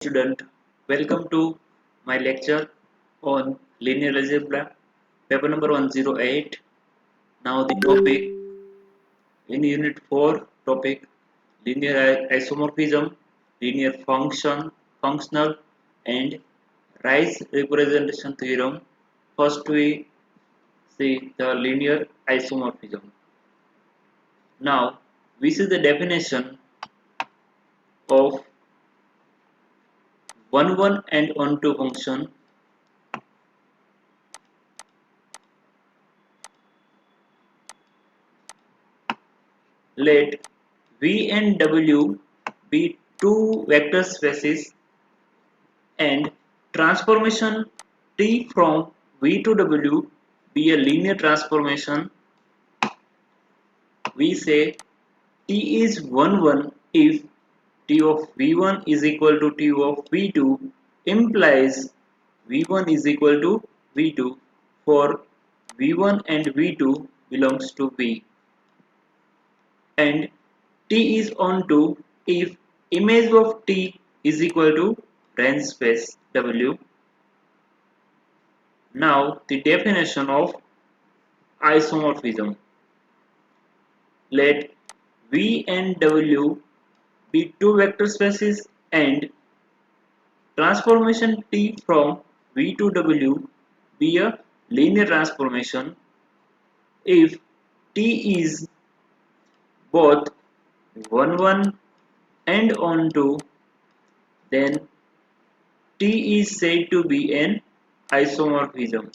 Student, welcome to my lecture on linear algebra, paper number 108. Now the topic in unit 4 topic linear isomorphism, linear functional and Rice representation theorem. First we see the linear isomorphism. Now we see the definition of one and onto function. Let V and W be two vector spaces and transformation T from V to W be a linear transformation. We say T is 1 if T of V1 is equal to T of V2 implies V1 is equal to V2 for V1 and V2 belongs to V, and T is onto if image of T is equal to range space W. Now the definition of isomorphism. Let V and W be two vector spaces and transformation T from V to W be a linear transformation if T is both 1 and onto, then T is said to be an isomorphism,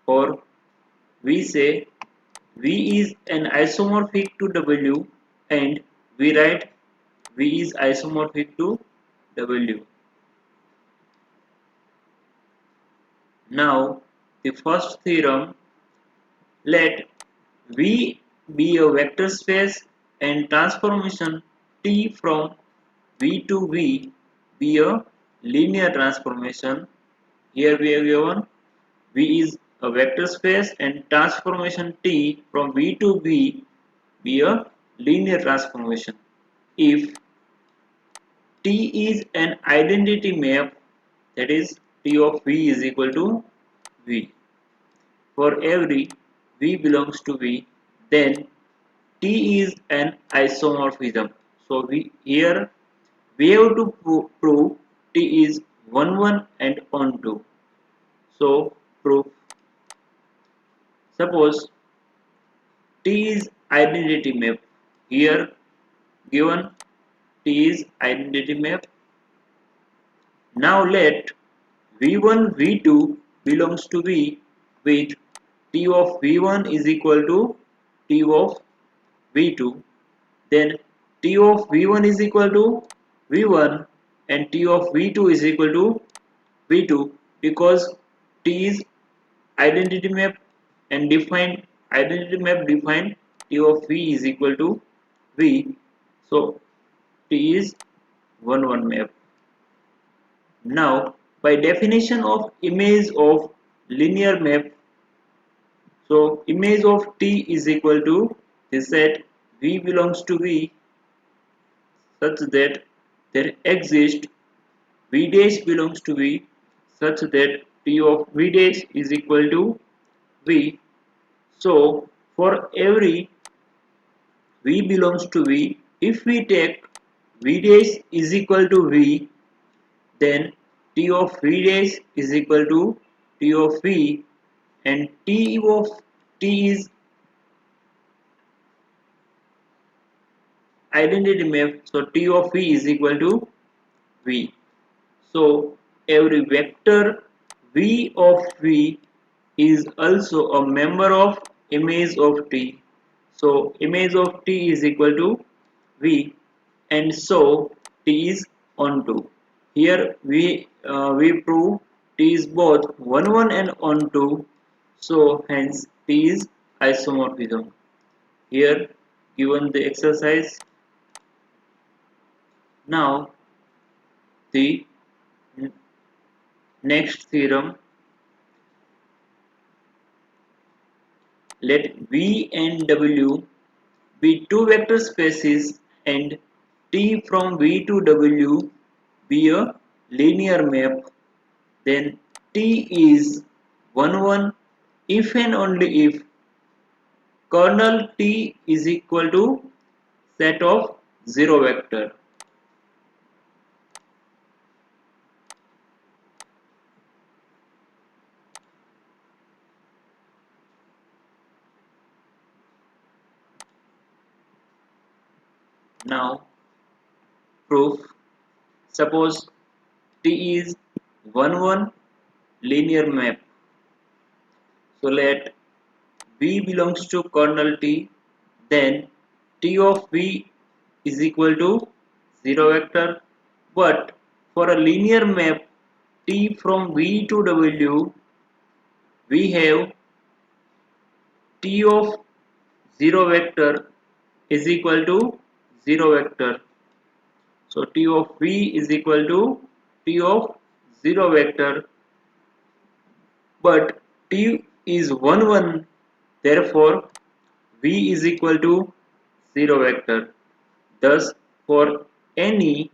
or we say V is an isomorphic to W and we write V is isomorphic to W. Now the first theorem, let V be a vector space and transformation T from V to V be a linear transformation. Here we have given V is a vector space and transformation T from V to V be a linear transformation if T is an identity map, that is T of V is equal to V. For every V belongs to V, then T is an isomorphism. So we have to prove T is 1 and onto. So proof. Suppose T is identity map. Here given T is identity map. Now let V1 V2 belongs to V with T of V1 is equal to T of V2, then T of V1 is equal to V1 and T of V2 is equal to V2 because T is identity map and define identity map define T of V is equal to V, so T is 1 map. Now by definition of image of linear map, so image of T is equal to the set V belongs to V such that there exists V dash belongs to V such that T of V dash is equal to V. So for every V belongs to V, if we take V dash is equal to V, then T of V dash is equal to T of V, and T of T is identity map, so T of V is equal to V. So every vector V of V is also a member of image of T. So image of T is equal to V, and so T is onto. Here we prove T is both 1 and onto. So hence T is isomorphism. Here given the exercise. Now the next theorem, let V and W be two vector spaces and T from V to W be a linear map, then T is 1 1 if and only if kernel T is equal to set of 0 vector. Now proof. Suppose T is 1 1 linear map. So let V belongs to kernel T, then T of V is equal to 0 vector. But for a linear map T from V to W, we have T of 0 vector is equal to 0 vector. So T of V is equal to T of 0 vector, but T is 1 1, therefore V is equal to 0 vector. Thus, for any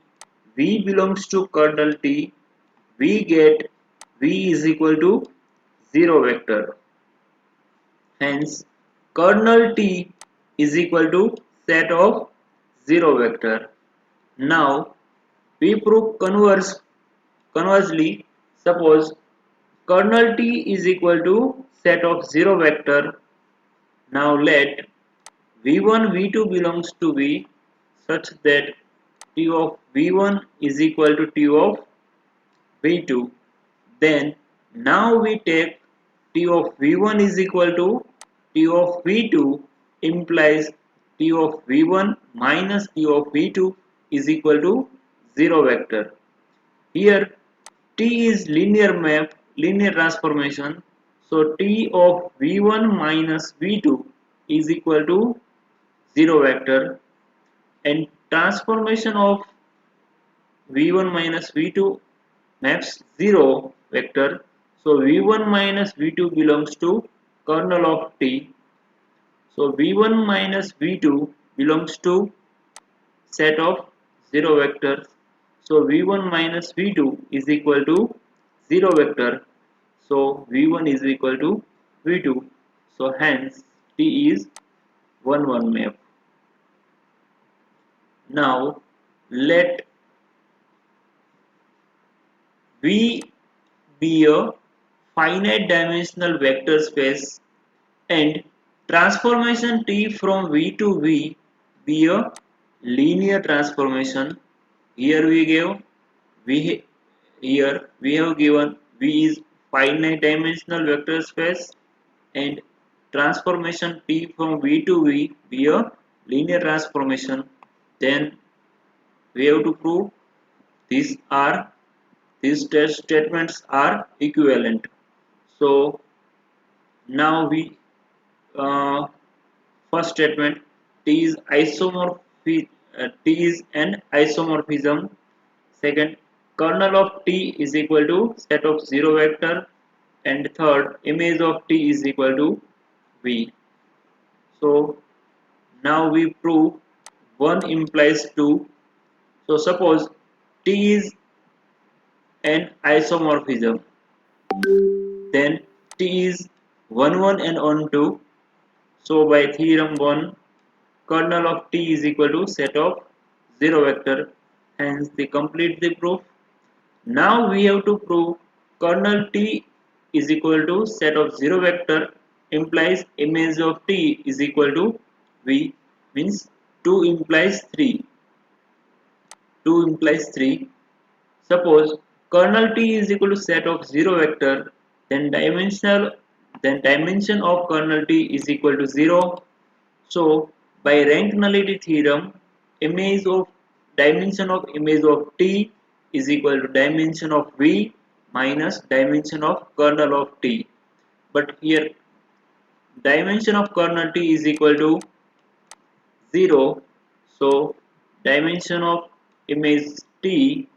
V belongs to kernel T, we get V is equal to 0 vector. Hence, kernel T is equal to set of 0 vector. Now, we prove conversely, suppose kernel T is equal to set of 0 vector. Now let V1 V2 belongs to V such that T of V1 is equal to T of V2. Then now we take T of V1 is equal to T of V2 implies T of V1 minus T of V2 is equal to 0 vector. Here T is linear map, linear transformation. So T of V1 minus V2 is equal to 0 vector, and transformation of V1 minus V2 maps 0 vector. So V1 minus V2 belongs to kernel of T. So V1 minus V2 belongs to set of 0 vectors. So V1 minus V2 is equal to 0 vector. So V1 is equal to V2. So hence T is 1 1 map. Now let V be a finite dimensional vector space and transformation T from V to V be a linear transformation. Here we give V, here we have given V is finite dimensional vector space and transformation T from V to V be a linear transformation. Then we have to prove these are these test statements are equivalent. So now we uh, first statement T is T is an isomorphism. Second, kernel of T is equal to set of 0 vector, and third, image of T is equal to V. So now we prove 1 implies 2. So suppose T is an isomorphism, then T is 1 1 and 1 2. So by theorem 1, kernel of T is equal to set of 0 vector. Hence they complete the proof. Now we have to prove kernel T is equal to set of 0 vector implies image of T is equal to V, means 2 implies 3. 2 implies 3. Suppose kernel T is equal to set of 0 vector, then dimension of kernel T is equal to 0. So by rank nullity theorem, image of dimension of image of T is equal to dimension of V minus dimension of kernel of T. But here dimension of kernel T is equal to 0. So dimension of image T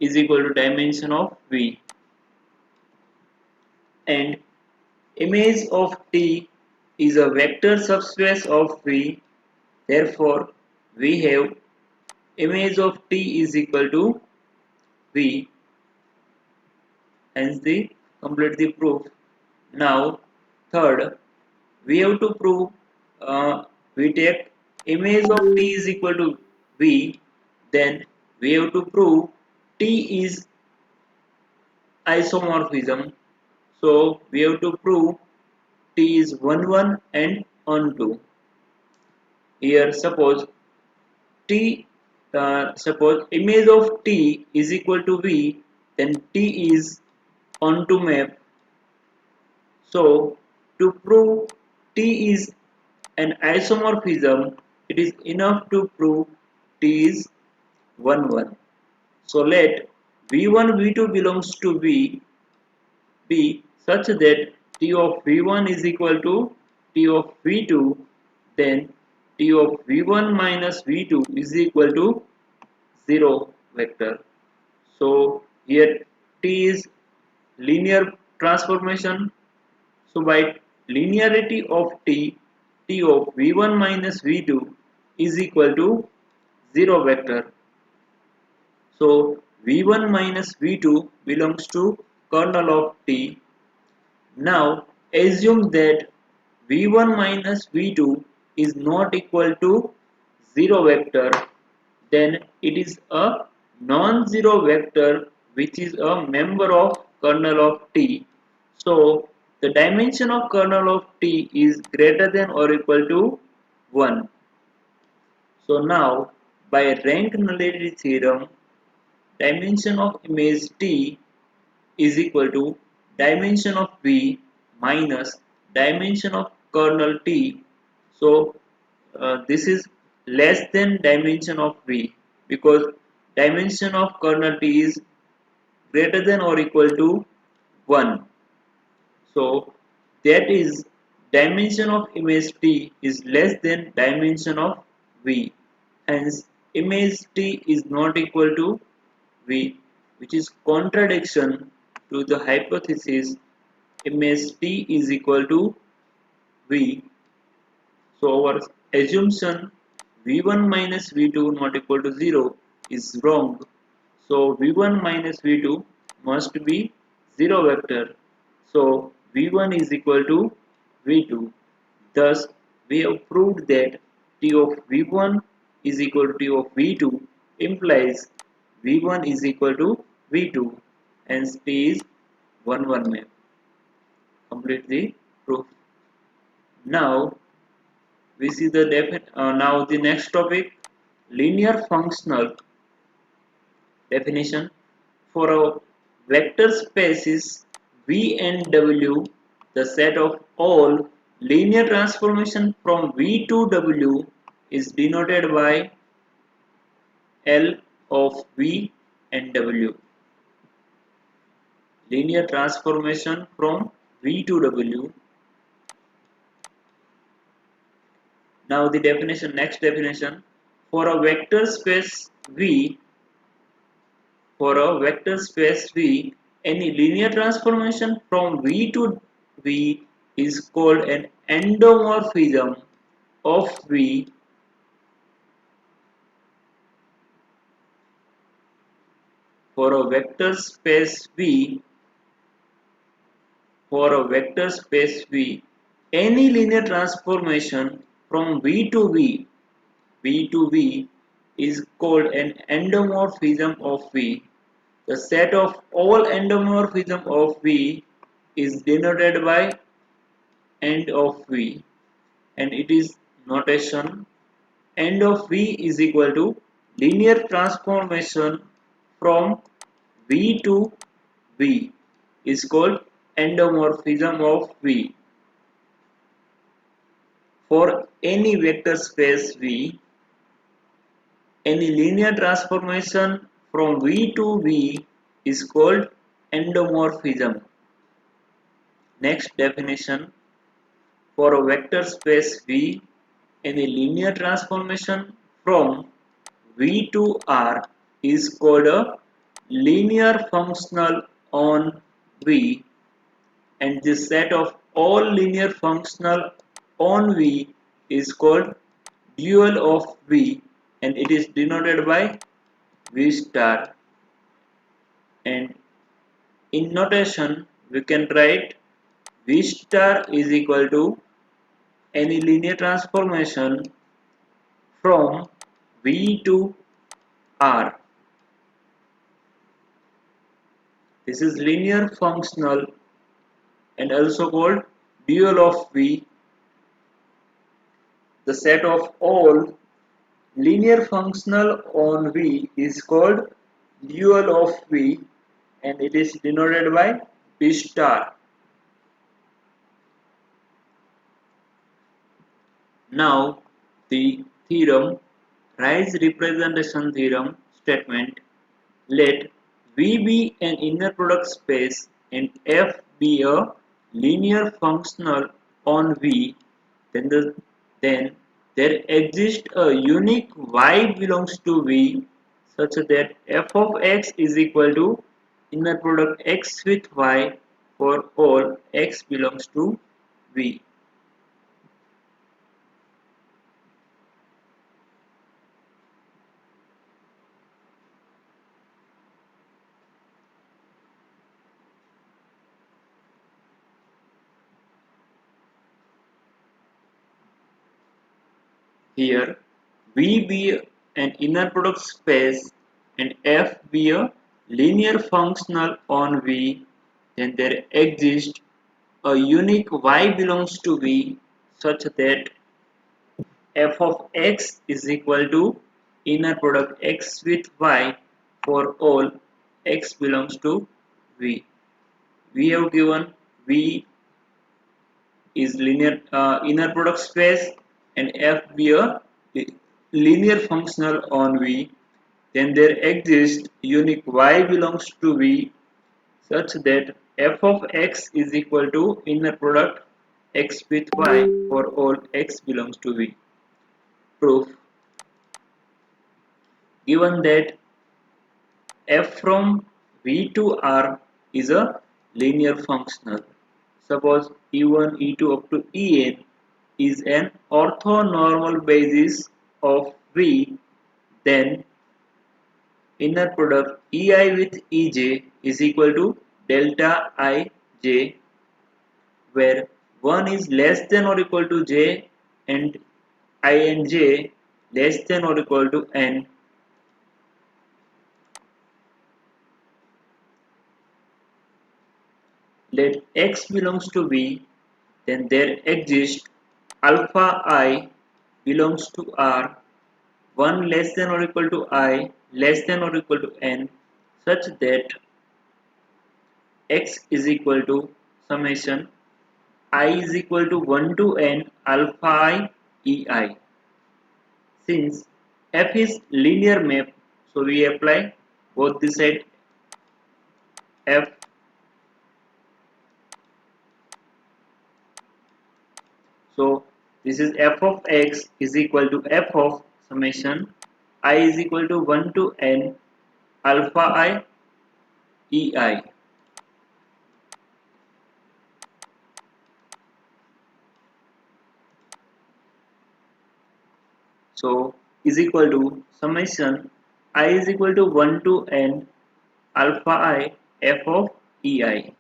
is equal to dimension of V, and image of T is a vector subspace of V. Therefore we have image of T is equal to V, hence the complete the proof. Now third, we have to prove, we take image of t is equal to V, then we have to prove t is isomorphism. So we have to prove t is 1 1 and on 2. Here t suppose image of t is equal to V, then t is onto map. So to prove t is an isomorphism, it is enough to prove t is 1 1. So let V1 V2 belongs to V be such that T of V1 is equal to T of V2, then T of V1 minus V2 is equal to 0 vector. So here T is linear transformation. So by linearity of T, T of V1 minus V2 is equal to 0 vector. So V1 minus V2 belongs to kernel of T. Now assume that V1 minus V2 is not equal to 0 vector, then it is a non-zero vector which is a member of kernel of T. So the dimension of kernel of T is greater than or equal to 1. So now by rank nullity theorem, dimension of image T is equal to dimension of V minus dimension of kernel T. So this is less than dimension of V, because dimension of kernel T is greater than or equal to 1. So that is dimension of image T is less than dimension of V. Hence image T is not equal to V, which is contradiction to the hypothesis image T is equal to V. So our assumption V1 minus V2 not equal to 0 is wrong. So V1 minus V2 must be 0 vector. So V1 is equal to V2. Thus we have proved that T of V1 is equal to T of V2 implies V1 is equal to V2. Hence T is 1 1 map. Complete the proof. Now we see the now the next topic, linear functional definition. For a vector space is V and W the set of all linear transformation from V to W is denoted by L of V and W. Linear transformation from V to W. Now the definition, next definition, for a vector space V, for a vector space V, any linear transformation from V to V is called an endomorphism of V. For a vector space V, for a vector space V, any linear transformation from V to V is called an endomorphism of V. The set of all endomorphism of V is denoted by end of V, and it is notation end of V is equal to linear transformation from V to V is called endomorphism of V. For any vector space V, any linear transformation from V to V is called endomorphism. Next definition, for a vector space V, any linear transformation from V to R is called a linear functional on V, and the set of all linear functional on V is called dual of V, and it is denoted by V star. and in notation we can write V star is equal to any linear transformation from V to R. This is linear functional and also called dual of V. The set of all linear functional on V is called dual of V and it is denoted by V star. Now the theorem, Rice representation theorem statement, let V be an inner product space and F be a linear functional on V, then there exists a unique Y belongs to V such that f of x is equal to inner product x with y for all x belongs to V. Here V be an inner product space and f be a linear functional on V, then there exists a unique y belongs to V such that f of x is equal to inner product x with y for all x belongs to V. We have given V is linear inner product space and f be a linear functional on V, then there exists unique y belongs to V such that f of x is equal to inner product x with y for all x belongs to V. Proof: given that f from V to R is a linear functional. Suppose E1, E2 up to En is an orthonormal basis of V, then inner product Ei with Ej is equal to delta Ij, where 1 is less than or equal to j and I and j less than or equal to n. Let x belongs to V, then there exists alpha I belongs to R, 1 less than or equal to I less than or equal to n, such that x is equal to summation I is equal to 1 to n alpha I ei. Since f is linear map, so we apply both the side f. So this is f of x is equal to f of summation I is equal to 1 to n alpha I ei. So is equal to summation I is equal to 1 to n alpha I f of ei.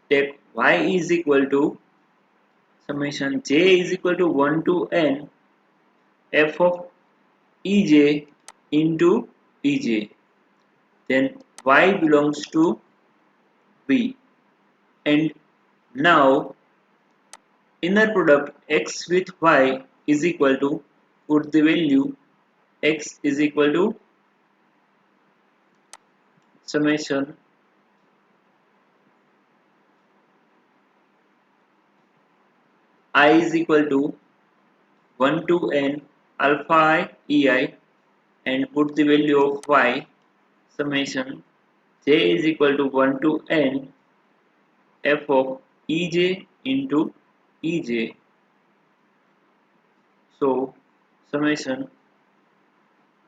Take y is equal to summation j is equal to 1 to n f of ej into ej. Then y belongs to V. And now inner product x with y is equal to, put the value x is equal to summation I is equal to 1 to n alpha I ei and put the value of y summation j is equal to 1 to n f of ej into ej. So summation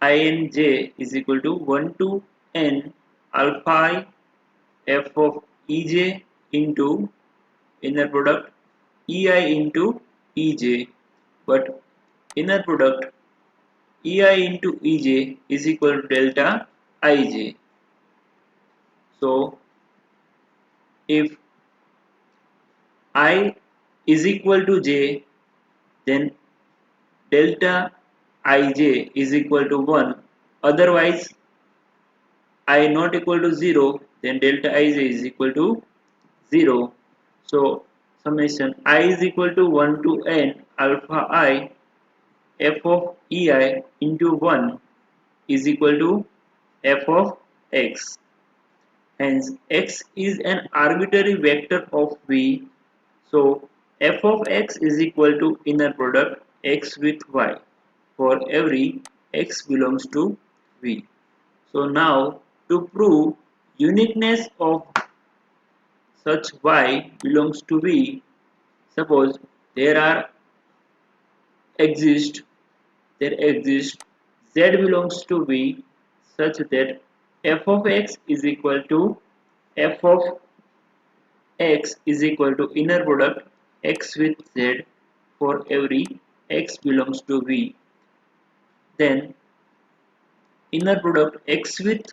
I and j is equal to 1 to n alpha I f of ej into inner product ei into ej, but inner product ei into ej is equal to delta ij. So if I is equal to j, then delta ij is equal to 1. Otherwise I not equal to 0, then delta ij is equal to 0. So summation I is equal to 1 to n alpha I f of ei into 1 is equal to f of x. Hence x is an arbitrary vector of v. So f of x is equal to inner product x with y for every x belongs to v. So now to prove uniqueness of such y belongs to v, suppose there are exist there exists z belongs to v such that f of x is equal to f of x is equal to inner product x with z for every x belongs to v. Then inner product x with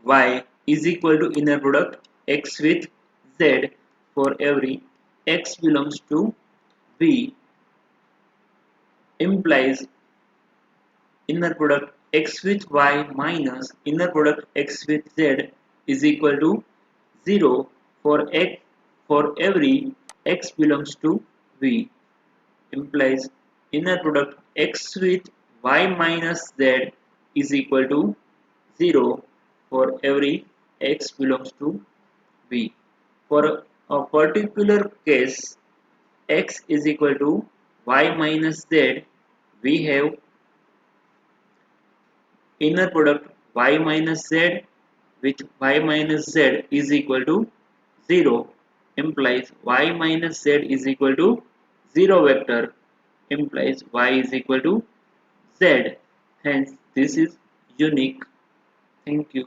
y is equal to inner product x with z for every x belongs to v implies inner product x with y minus inner product x with z is equal to 0 for x for every x belongs to v implies inner product x with y minus z is equal to 0 for every x belongs to v. For a particular case x is equal to y minus z, we have inner product y minus z with y minus z is equal to 0 implies y minus z is equal to 0 vector implies y is equal to z. Hence this is unique. Thank you.